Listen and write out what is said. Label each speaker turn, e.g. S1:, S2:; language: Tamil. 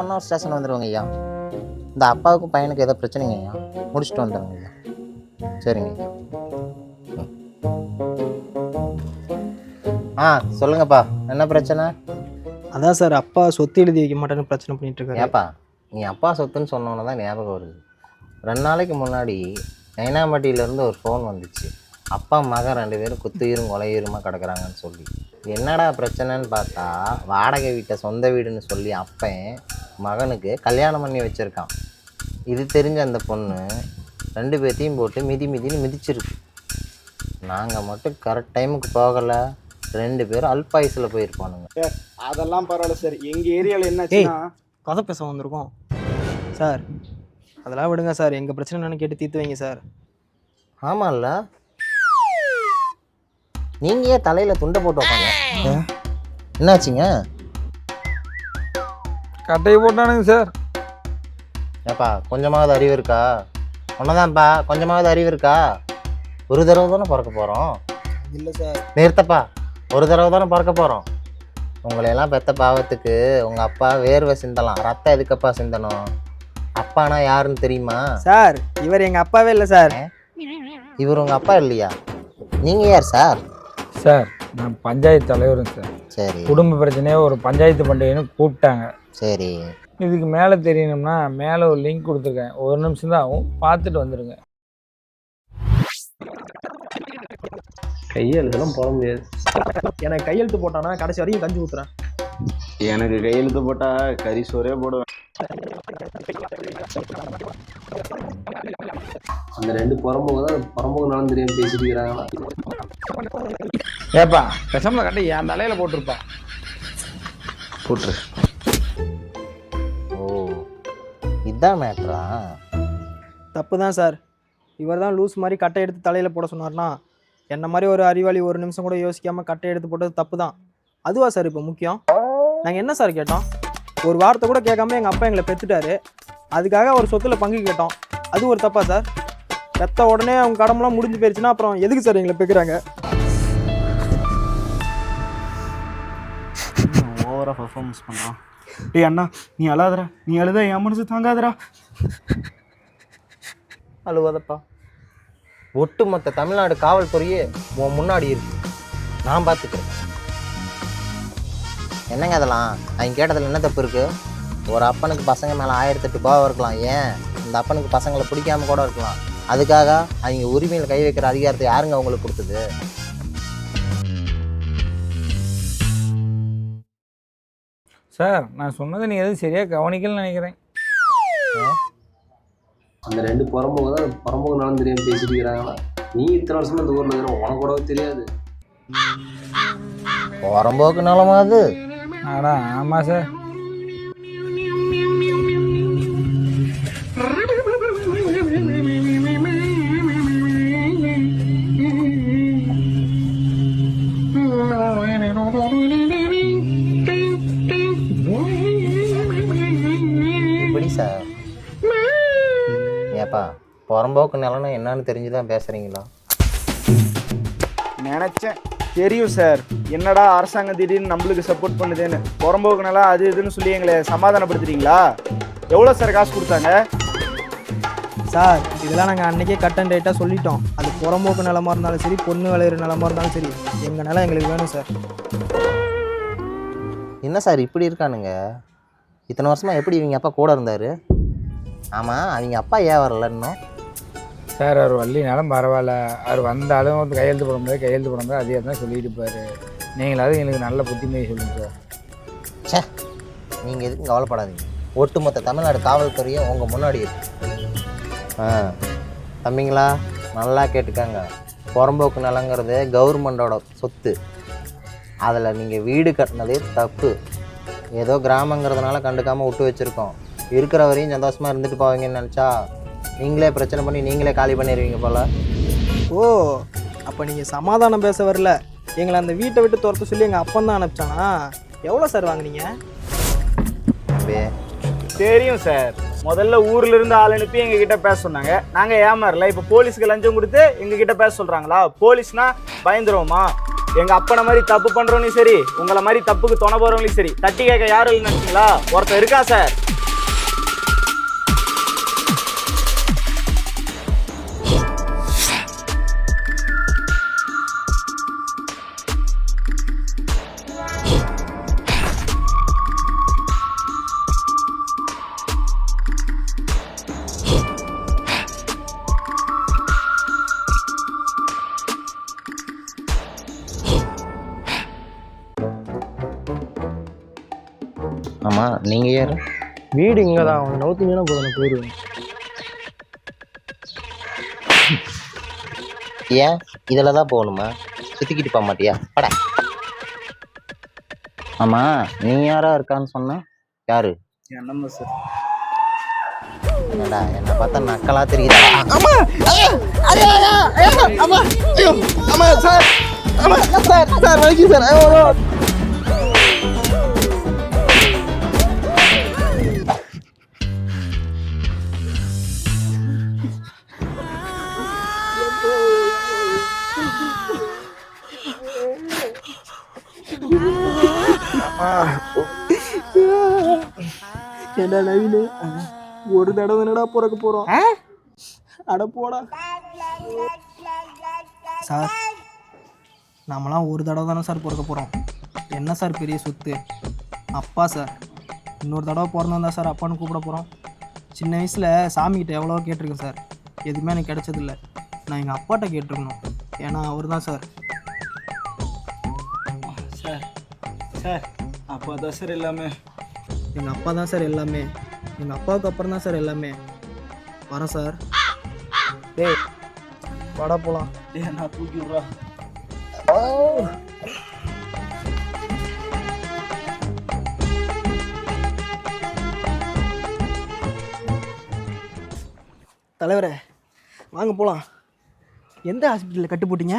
S1: 1 hour ஸ்டேஷன் வந்துடுவாங்க ஐயா. இந்த அப்பாவுக்கும் பையனுக்கு ஏதோ பிரச்சனைங்க ஐயா, முடிச்சுட்டு வந்துடுங்க ஐயா. சரிங்க ஐயா. சொல்லுங்கப்பா, என்ன பிரச்சனை?
S2: அதான் சார், அப்பா சொத்து எழுதி வைக்க மாட்டேன்னு பிரச்சனை பண்ணிட்டு இருக்காரு.
S1: ஏப்பா, நீ அப்பா சொத்துன்னு சொன்னோன்னு தான் ஞாபகம் வருது. 2 நாளைக்கு முன்னாடி நைனாம்பட்டியிலேருந்து ஒரு ஃபோன் வந்துச்சு. அப்பா மகன் 2 பேரும் குத்துயிரும் கொலையுருமா கிடக்குறாங்கன்னு சொல்லி. என்னடா பிரச்சனைன்னு பார்த்தா, வாடகை வீட்டை சொந்த வீடுன்னு சொல்லி அப்பன் மகனுக்கு கல்யாணம் பண்ணி வச்சுருக்கான். இது தெரிஞ்ச அந்த பொண்ணு 2 பேர்த்தையும் போட்டு மிதின்னு மிதிச்சிருக்கு. நாங்கள் மட்டும் கரெக்ட் டைமுக்கு போகலை, 2 பேரும் அல்பாயுசில் போயிருப்பானுங்க.
S3: அதெல்லாம் பரவாயில்ல சார். எங்கள் ஏரியாவில் என்னாச்சுன்னா
S2: கதை பேச வந்திருக்கோம் சார். அதெல்லாம் விடுங்க சார், எங்கள் பிரச்சனை என்னன்னு கேட்டு தீர்த்து வைங்க சார்.
S1: ஆமாம்ல, நீங்கள் ஏன் தலையில் துண்டை போட்டு வைப்பாங்க? என்னாச்சுங்க?
S4: கட்டையை போட்டானுங்க சார்.
S1: ஏப்பா, கொஞ்சமாவது அறிவு இருக்கா? ஒன்னதான்ப்பா, கொஞ்சமாவது அறிவு இருக்கா? ஒரு தடவை தானே பிறக்க போகிறோம்.
S2: இல்லை சார்.
S1: நிறுத்தப்பா, ஒரு தடவை தானே பிறக்க போகிறோம். உங்களையெல்லாம் பெத்த பாவத்துக்கு உங்கள் அப்பா வேர்வை சிந்தலாம், ரத்தம் எதுக்கப்பா சிந்தணும்? அப்பானா யாருன்னு தெரியுமா
S2: சார்? இவர் எங்கள் அப்பாவே இல்லை சார்.
S1: இவர் உங்கள் அப்பா இல்லையா? நீங்கள் யார் சார்?
S4: சார், நான் பஞ்சாயத்து தலைவரும் சார்.
S1: சரி,
S4: குடும்ப பிரச்சனையே ஒரு பஞ்சாயத்து பண்டிகைன்னு கூப்பிட்டாங்க.
S1: சரி.
S4: இதுக்கு மேலே தெரியணும்னா மேலே ஒரு லிங்க் கொடுத்துருக்கேன், 1 நிமிஷம் தான் ஆகும், பார்த்துட்டு வந்துடுங்க.
S5: கையெழுத்தெல்லாம் போட முடியாது.
S2: எனக்கு கையெழுத்து போட்டானா கடைசி வரைக்கும் கஞ்சி ஊற்றுறேன்.
S5: எனக்கு கையெழுத்து போட்டா கறி சோறே போடுவேன். அந்த 2 புறம்போக்கு தான் புறம்போக்கு நானும் தெரியாமல் பேசிட்டு இருக்கிறாங்களா?
S4: ஏப்பா, பெசமில் கட்டை என் தலையில் போட்டிருப்பா.
S5: போட்டுரு.
S1: ஓ, இதான் மேட்ரா?
S2: தப்பு தான் சார். இவர் தான் லூஸ் மாதிரி கட்டை எடுத்து தலையில் போட சொன்னார்னா, என்ன மாதிரி ஒரு அறிவாளி 1 நிமிஷம் கூட யோசிக்காமல் கட்டை எடுத்து போட்டது தப்பு தான். அதுவா சார் இப்போ முக்கியம்? நாங்கள் என்ன சார் கேட்டோம்? ஒரு வார்த்தை கூட கேட்காம எங்கள் அப்பா எங்களை பெற்றுட்டாரு, அதுக்காக ஒரு சொத்துல பங்கு கேட்டோம். அது ஒரு தப்பா சார்? பெற்ற உடனே அவங்க கடமெல்லாம் முடிஞ்சு போயிடுச்சுன்னா அப்புறம் எதுக்கு சார் எங்களை பெக்குறாங்க?
S3: ஓவராக பர்ஃபார்மன்ஸ் பண்ணுறான். டேய் அண்ணா, நீ அழாதரா, நீ அழுதா என் மனசு தாங்காதரா.
S1: அழுவதப்பா, ஒட்டுமொத்த தமிழ்நாடு காவல்துறையே உன் முன்னாடி இருக்கு, நான் பார்த்துக்கிறேன். என்னங்க அதெல்லாம்? அவங்க கேட்டதில் என்ன தப்பு இருக்கு? ஒரு அப்பனுக்கு பசங்க மேலே 1008 கோவம் இருக்கலாம். ஏன், இந்த அப்பனுக்கு பசங்களை பிடிக்காம கூட இருக்கலாம். அதுக்காக அவங்க உரிமையில் கை வைக்கிற அதிகாரத்தை யாருங்க அவங்களுக்கு கொடுத்தது?
S4: சார், நான் சொன்னதை நீ எதுவும் சரியாக கவனிக்கலன்னு நினைக்கிறேன்.
S5: அந்த 2 புறம்போக்கு தான் புறம்போக்கு நானும் தெரியாமல் பேசிட்டு இருக்கிறாங்களா? நீ இத்தனை வருஷமா இந்த ஊரில் இருக்கிற உனக்கு கூடவே தெரியாது.
S1: புறம்போக்கு நலமா அது?
S4: ஆடா ஆமாம் சார்.
S1: இப்படி சார்? ஏப்பா, புறம்போக்கு நிலம்னா என்னன்னு தெரிஞ்சுதான் பேசுறீங்களா?
S3: நினச்சேன், தெரியும் சார். என்னடா அரசாங்கம் திடீர்னு நம்மளுக்கு சப்போர்ட் பண்ணுதுன்னு, புறம்போக்குனால அது இதுன்னு சொல்லி எங்களை சமாதானப்படுத்துறீங்களா? எவ்வளோ சார் காசு கொடுத்தாங்க?
S2: சார், இதெல்லாம் நாங்கள் அன்றைக்கே கட் அண்ட் ரைட்டாக சொல்லிட்டோம். அது புறம்போக்கு நிலமாக இருந்தாலும் சரி, பொண்ணு விளையிற நிலமாக இருந்தாலும் சரி, எங்கள் நிலம் எங்களுக்கு வேணும் சார்.
S1: என்ன சார் இப்படி இருக்கானுங்க? இத்தனை வருஷமா எப்படி இவங்க அப்பா கூட இருந்தார்? ஆமாம், அவங்க அப்பா ஏன் வரல இன்னும்?
S4: சார், அவர் வள்ளினாலும் பரவாயில்ல, அவர் வந்தாலும் கையெழுத்து போட முடியாது அதே தான் சொல்லிட்டு இருப்பார். நீங்களாவது எங்களுக்கு நல்ல புத்திமதி சொல்லுங்க சார்.
S1: சே, நீங்கள் எதுக்கும் கவலைப்படாதீங்க. ஒட்டுமொத்த தமிழ்நாடு காவல்துறையும் உங்கள் முன்னாடி இருக்கு. தம்பிங்களா, நல்லா கேட்டுக்காங்க. புறம்போக்கு நிலங்கிறது கவர்மெண்டோட சொத்து. அதில் நீங்கள் வீடு கட்டினதே தப்பு. ஏதோ கிராமங்கிறதுனால கண்டுக்காமல் விட்டு வச்சுருக்கோம். இருக்கிற வரையும் சந்தோஷமாக இருந்துட்டு போவீங்கன்னு நினச்சா நீங்களே பிரச்சனை பண்ணி நீங்களே காலி பண்ணிடுவீங்க போல்.
S2: ஓ, அப்போ நீங்கள் சமாதானம் பேச வரல, எங்களை அந்த வீட்டை விட்டு துரத்த சொல்லி எங்கள் அப்பன் தான் அனுப்பிச்சானா? எவ்வளோ சார் வாங்குனீங்க?
S3: தெரியும் சார். முதல்ல ஊர்ல இருந்து ஆள் அனுப்பி எங்ககிட்ட பேச சொன்னாங்க. நாங்கள் ஏமாறல. இப்போ போலீஸுக்கு லஞ்சம் கொடுத்து எங்ககிட்ட பேச சொல்கிறாங்களா? போலீஸ்னா பயந்துருவோமா? எங்கள் அப்பனை மாதிரி தப்பு பண்ணுறவங்களையும் சரி, உங்களை மாதிரி தப்புக்கு துணை போகிறவங்களையும் சரி தட்டி கேட்க யாரும் இல்லைன்னு நினச்சிங்களா? ஒருத்தர் இருக்கா சார்.
S1: ஆமாம் நீங்கள் யார்?
S2: வீடு இங்கே தான், அவன் நவுத்திங்கன்னா போதும் போயிடுவேன்.
S1: ஏன் இதில் தான் போகணுமா? சுற்றிக்கிட்டு போக மாட்டியா? பட. ஆமாம் நீ யாரா இருக்கான்னு சொன்ன? யாரு?
S3: என் நம்பர் சார்.
S1: என்னடா என்னை பார்த்தா நக்கலா தெரியுதா?
S2: ஏண்டா நவீனு, ஒரு தடவை என்னடா பிறக்க போகிறோம்? அட போடா சார். நாமெல்லாம் ஒரு தடவை தானே சார் பிறக்க போகிறோம். என்ன சார் பெரிய சொத்து? அப்பா சார். இன்னொரு தடவை பிறந்தா சார் அப்பான்னு கூப்பிட போகிறோம். சின்ன வயசில் சாமிக்கிட்ட எவ்வளோ கேட்டிருக்கேன் சார், எதுவுமே எனக்கு கிடைச்சதில்ல. நான் எங்கள் அப்பாட்ட கேட்டிருக்கணும், ஏன்னா அவர் தான் சார்.
S3: சார் சார் அப்பா தான் சார் எல்லாமே.
S2: எங்கள் அப்பா தான் சார் எல்லாமே. எங்கள் அப்பாவுக்கு அப்புறம் தான் சார் எல்லாமே. வரேன் சார். டேய் வாடா போகலாம்.
S3: நான் தூக்கி விட்றா.
S2: தலைவரே வாங்க போகலாம். எந்த ஹாஸ்பிட்டலில் கட்டு போட்டீங்க?